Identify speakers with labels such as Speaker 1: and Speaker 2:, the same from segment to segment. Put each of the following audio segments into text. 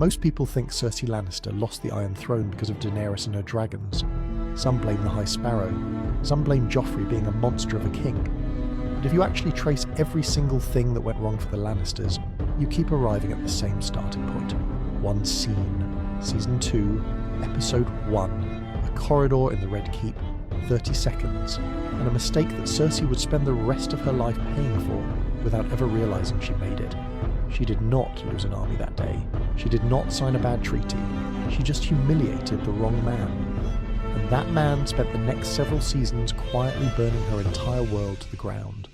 Speaker 1: Most people think Cersei Lannister lost the Iron Throne because of Daenerys and her dragons. Some blame the High Sparrow. Some blame Joffrey being a monster of a king. But if you actually trace every single thing that went wrong for the Lannisters, you keep arriving at the same starting point. One scene. Season 2, Episode 1. A corridor in the Red Keep. 30 seconds. And a mistake that Cersei would spend the rest of her life paying for without ever realising she made it. She did not lose an army that day. She did not sign a bad treaty. She just humiliated the wrong man. And that man spent the next several seasons quietly burning her entire world to the ground.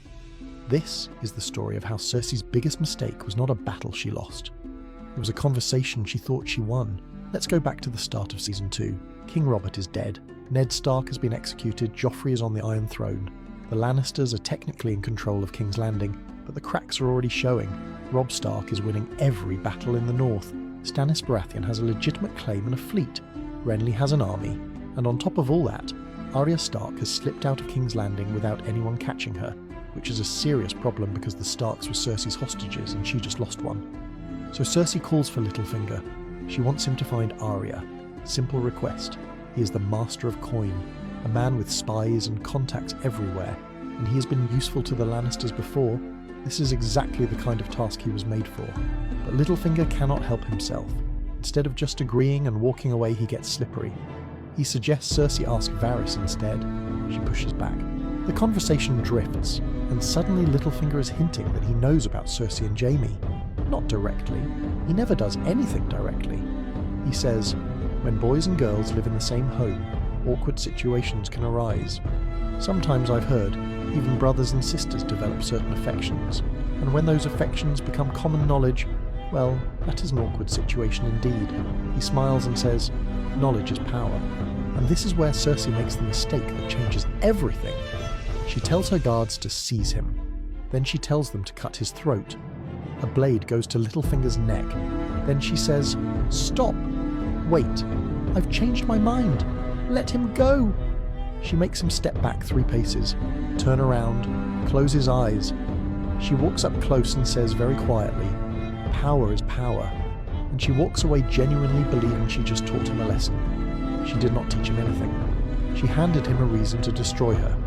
Speaker 1: This is the story of how Cersei's biggest mistake was not a battle she lost. It was a conversation she thought she won. Let's go back to the start of Season 2. King Robert is dead. Ned Stark has been executed. Joffrey is on the Iron Throne. The Lannisters are technically in control of King's Landing, but the cracks are already showing. Robb Stark is winning every battle in the north. Stannis Baratheon has a legitimate claim and a fleet. Renly has an army. And on top of all that, Arya Stark has slipped out of King's Landing without anyone catching her, which is a serious problem because the Starks were Cersei's hostages and she just lost one. So Cersei calls for Littlefinger. She wants him to find Arya. Simple request. He is the master of coin, a man with spies and contacts everywhere, and he has been useful to the Lannisters before. This is exactly the kind of task he was made for. But Littlefinger cannot help himself. Instead of just agreeing and walking away, he gets slippery. He suggests Cersei ask Varys instead. She pushes back. The conversation drifts, and suddenly Littlefinger is hinting that he knows about Cersei and Jaime. Not directly. He never does anything directly. He says, when boys and girls live in the same home, awkward situations can arise. Sometimes I've heard, even brothers and sisters develop certain affections, and when those affections become common knowledge, well, that is an awkward situation indeed. He smiles and says, knowledge is power. And this is where Cersei makes the mistake that changes everything. She tells her guards to seize him. Then she tells them to cut his throat. A blade goes to Littlefinger's neck. Then she says, stop! Wait, I've changed my mind. Let him go! She makes him step back 3 paces, turn around, close his eyes. She walks up close and says very quietly, power is power. And she walks away genuinely believing she just taught him a lesson. She did not teach him anything. She handed him a reason to destroy her.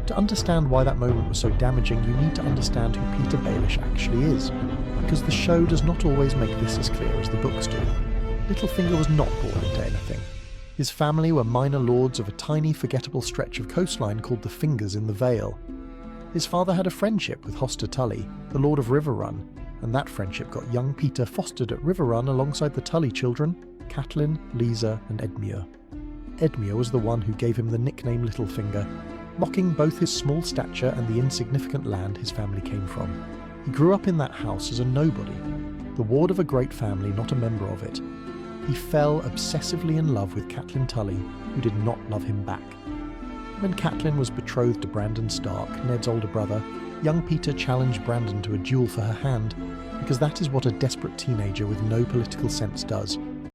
Speaker 1: To understand why that moment was so damaging, you need to understand who Petyr Baelish actually is, because the show does not always make this as clear as the books do. Littlefinger was not born into anything. His family were minor lords of a tiny, forgettable stretch of coastline called the Fingers in the Vale. His father had a friendship with Hoster Tully, the Lord of Riverrun, and that friendship got young Petyr fostered at Riverrun alongside the Tully children, Catelyn, Lysa, and Edmure. Edmure was the one who gave him the nickname Littlefinger, mocking both his small stature and the insignificant land his family came from. He grew up in that house as a nobody, the ward of a great family, not a member of it. He fell obsessively in love with Catelyn Tully, who did not love him back. When Catelyn was betrothed to Brandon Stark, Ned's older brother, young Petyr challenged Brandon to a duel for her hand, because that is what a desperate teenager with no political sense does.